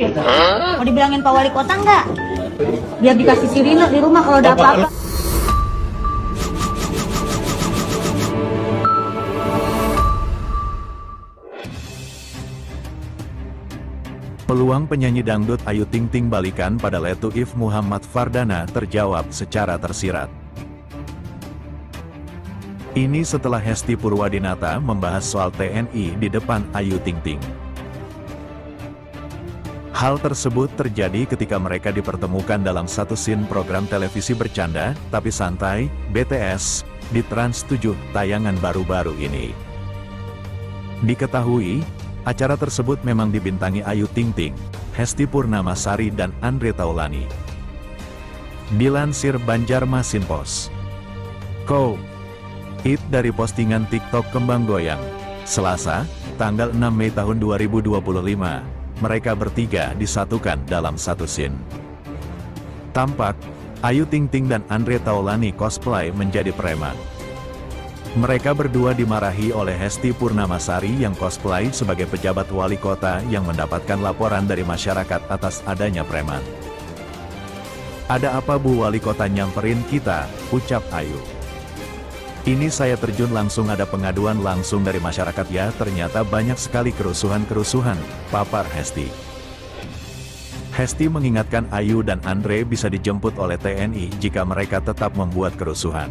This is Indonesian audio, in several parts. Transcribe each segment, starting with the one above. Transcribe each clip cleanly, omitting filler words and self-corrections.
Mau dibilangin Pak Wali Kota nggak? Biar dikasih sirine di rumah kalau ada apa-apa. Peluang penyanyi dangdut Ayu Ting Ting balikan pada Letu If Muhammad Fardana terjawab secara tersirat. Ini setelah Hesti Purwadinata membahas soal TNI di depan Ayu Ting Ting. Hal tersebut terjadi ketika mereka dipertemukan dalam satu scene program televisi bercanda, tapi santai, BTS, di Trans 7, tayangan baru-baru ini. Diketahui, acara tersebut memang dibintangi Ayu Ting Ting, Hesti Purnamasari dan Andre Taulani. Dilansir Banjarmasin Post. It dari postingan TikTok Kembang Goyang. Selasa, tanggal 6 Mei tahun 2025, mereka bertiga disatukan dalam satu scene. Tampak, Ayu Ting Ting dan Andre Taulani cosplay menjadi preman. Mereka berdua dimarahi oleh Hesti Purnamasari yang cosplay sebagai pejabat wali kota yang mendapatkan laporan dari masyarakat atas adanya preman. "Ada apa Bu Wali Kota nyamperin kita?" ucap Ayu. "Ini saya terjun langsung, ada pengaduan langsung dari masyarakat ya, ternyata banyak sekali kerusuhan-kerusuhan," papar Hesti. Hesti mengingatkan Ayu dan Andre bisa dijemput oleh TNI jika mereka tetap membuat kerusuhan.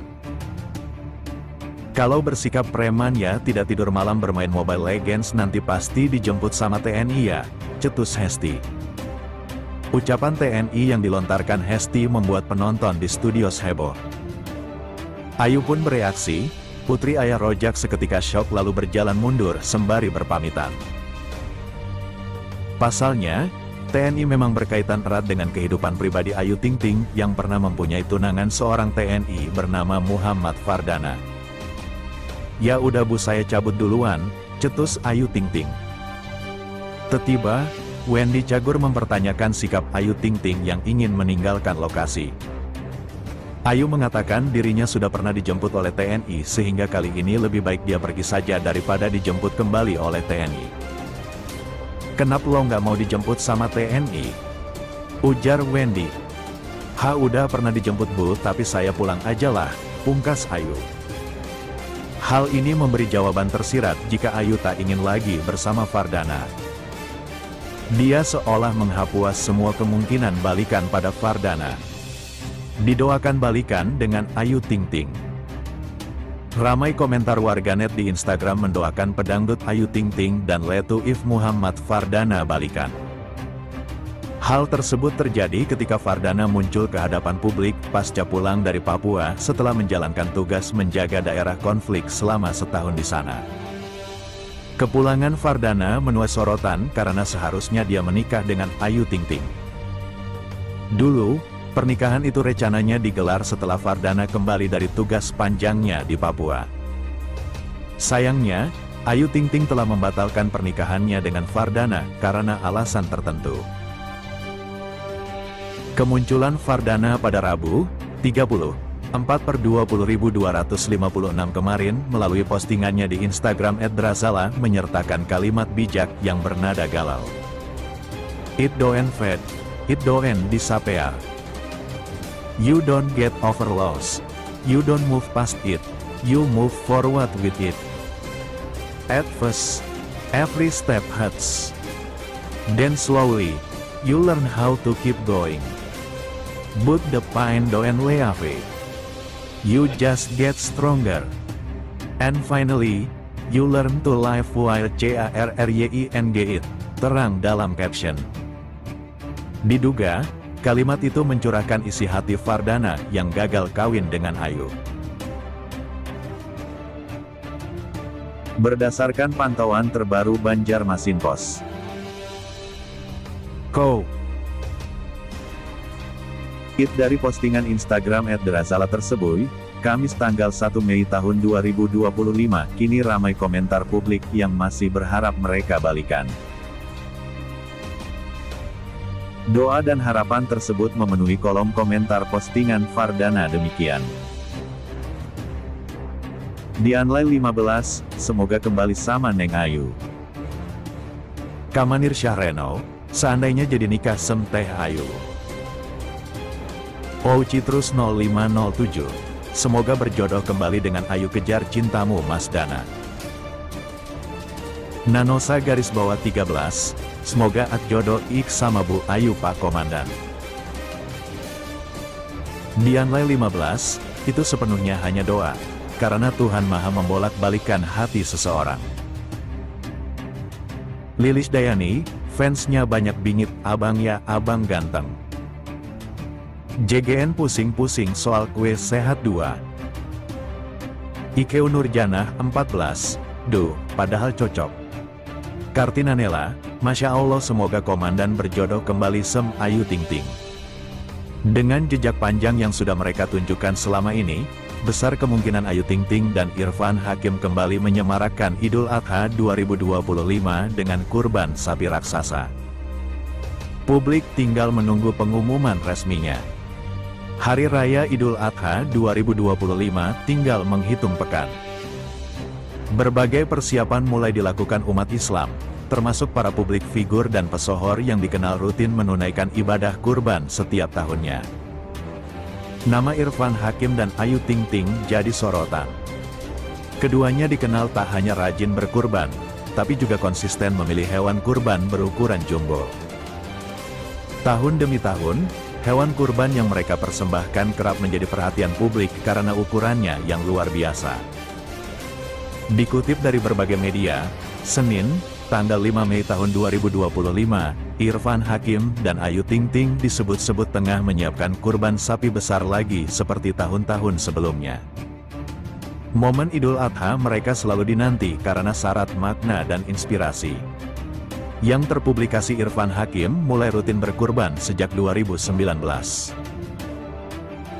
"Kalau bersikap preman ya tidak tidur malam bermain Mobile Legends nanti pasti dijemput sama TNI ya," cetus Hesti. Ucapan TNI yang dilontarkan Hesti membuat penonton di studio heboh. Ayu pun bereaksi, putri ayah rojak seketika syok lalu berjalan mundur sembari berpamitan. Pasalnya, TNI memang berkaitan erat dengan kehidupan pribadi Ayu Ting Ting yang pernah mempunyai tunangan seorang TNI bernama Muhammad Fardana. "Ya udah Bu, saya cabut duluan," cetus Ayu Ting Ting. Tiba-tiba, Wendy Cagur mempertanyakan sikap Ayu Ting Ting yang ingin meninggalkan lokasi. Ayu mengatakan dirinya sudah pernah dijemput oleh TNI sehingga kali ini lebih baik dia pergi saja daripada dijemput kembali oleh TNI. "Kenapa lo nggak mau dijemput sama TNI?" ujar Wendy. Udah pernah dijemput Bu, tapi saya pulang aja lah," pungkas Ayu. Hal ini memberi jawaban tersirat jika Ayu tak ingin lagi bersama Fardana. Dia seolah menghapus semua kemungkinan balikan pada Fardana. Didoakan balikan dengan Ayu Ting Ting. Ramai komentar warganet di Instagram mendoakan pedangdut Ayu Ting Ting dan Letu If Muhammad Fardana balikan. Hal tersebut terjadi ketika Fardana muncul ke hadapan publik pasca pulang dari Papua setelah menjalankan tugas menjaga daerah konflik selama setahun di sana. Kepulangan Fardana menuai sorotan karena seharusnya dia menikah dengan Ayu Ting Ting. Dulu, pernikahan itu rencananya digelar setelah Fardana kembali dari tugas panjangnya di Papua. Sayangnya, Ayu Ting Ting telah membatalkan pernikahannya dengan Fardana karena alasan tertentu. Kemunculan Fardana pada Rabu, 30/4/20.256 kemarin melalui postingannya di Instagram @drazala menyertakan kalimat bijak yang bernada galau. "It don't fade, it don't disappear. You don't get over loss. You don't move past it. You move forward with it. At first, every step hurts. Then slowly, you learn how to keep going. But the pain don't leave. You just get stronger. And finally, you learn to live while charrying it," terang dalam caption. Diduga, kalimat itu mencurahkan isi hati Fardana yang gagal kawin dengan Ayu. Berdasarkan pantauan terbaru Banjarmasin Post. It dari postingan Instagram @drazala tersebut, Kamis tanggal 1 Mei tahun 2025, kini ramai komentar publik yang masih berharap mereka balikan. Doa dan harapan tersebut memenuhi kolom komentar postingan Fardana demikian. Dianlay 15, semoga kembali sama Neng Ayu. Kamanir Syahreno, Seandainya jadi nikah Sem Teh Ayu. Oh Citrus 0507. Semoga berjodoh kembali dengan Ayu, kejar cintamu Mas Dana. Nanosa garis bawah 13. Semoga ak jodoh ik sama Bu Ayu Pak Komandan. Dianlay 15. Itu sepenuhnya hanya doa, karena Tuhan Maha membolak-balikan hati seseorang. Lilis Dayani, fansnya banyak bingit, abang ya abang ganteng. JGN pusing-pusing soal kue sehat 2. Ikeu Nurjanah 14. Duh, padahal cocok. Kartina Nela, Masya Allah semoga komandan berjodoh kembali Sem Ayu Ting Ting. Dengan jejak panjang yang sudah mereka tunjukkan selama ini, besar kemungkinan Ayu Ting Ting dan Irfan Hakim kembali menyemarakkan Idul Adha 2025 dengan kurban sapi raksasa. Publik tinggal menunggu pengumuman resminya. Hari Raya Idul Adha 2025 tinggal menghitung pekan. Berbagai persiapan mulai dilakukan umat Islam, termasuk para publik figur dan pesohor yang dikenal rutin menunaikan ibadah kurban setiap tahunnya. Nama Irfan Hakim dan Ayu Ting Ting jadi sorotan. Keduanya dikenal tak hanya rajin berkurban, tapi juga konsisten memilih hewan kurban berukuran jumbo. Tahun demi tahun, hewan kurban yang mereka persembahkan kerap menjadi perhatian publik karena ukurannya yang luar biasa. Dikutip dari berbagai media, Senin, tanggal 5 Mei tahun 2025, Irfan Hakim dan Ayu Ting Ting disebut-sebut tengah menyiapkan kurban sapi besar lagi seperti tahun-tahun sebelumnya. Momen Idul Adha mereka selalu dinanti karena syarat makna dan inspirasi. Yang terpublikasi, Irfan Hakim mulai rutin berkurban sejak 2019.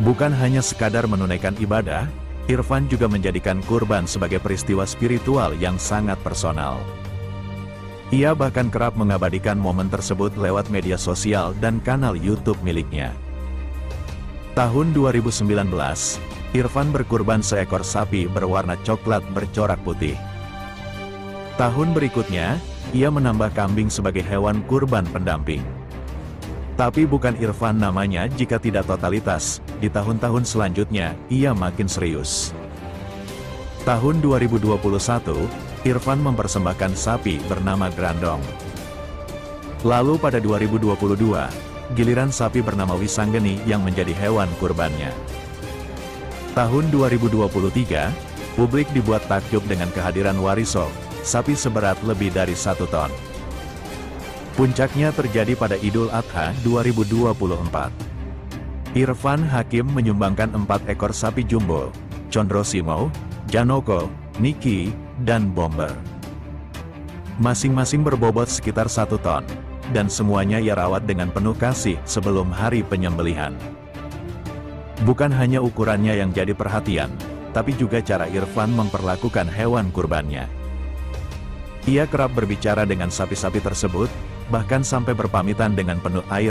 Bukan hanya sekadar menunaikan ibadah, Irfan juga menjadikan kurban sebagai peristiwa spiritual yang sangat personal. Ia bahkan kerap mengabadikan momen tersebut lewat media sosial dan kanal YouTube miliknya. Tahun 2019, Irfan berkurban seekor sapi berwarna coklat bercorak putih. Tahun berikutnya, ia menambah kambing sebagai hewan kurban pendamping. Tapi bukan Irfan namanya jika tidak totalitas, di tahun-tahun selanjutnya, ia makin serius. Tahun 2021, Irfan mempersembahkan sapi bernama Grandong. Lalu pada 2022, giliran sapi bernama Wisanggeni yang menjadi hewan kurbannya. Tahun 2023, publik dibuat takjub dengan kehadiran Wariso, sapi seberat lebih dari 1 ton. Puncaknya terjadi pada Idul Adha 2024. Irfan Hakim menyumbangkan 4 ekor sapi jumbo, Condro Simo, Janoko, Niki, dan Bomber. Masing-masing berbobot sekitar 1 ton, dan semuanya ia rawat dengan penuh kasih sebelum hari penyembelihan. Bukan hanya ukurannya yang jadi perhatian, tapi juga cara Irfan memperlakukan hewan kurbannya. Ia kerap berbicara dengan sapi-sapi tersebut, bahkan sampai berpamitan dengan penuh air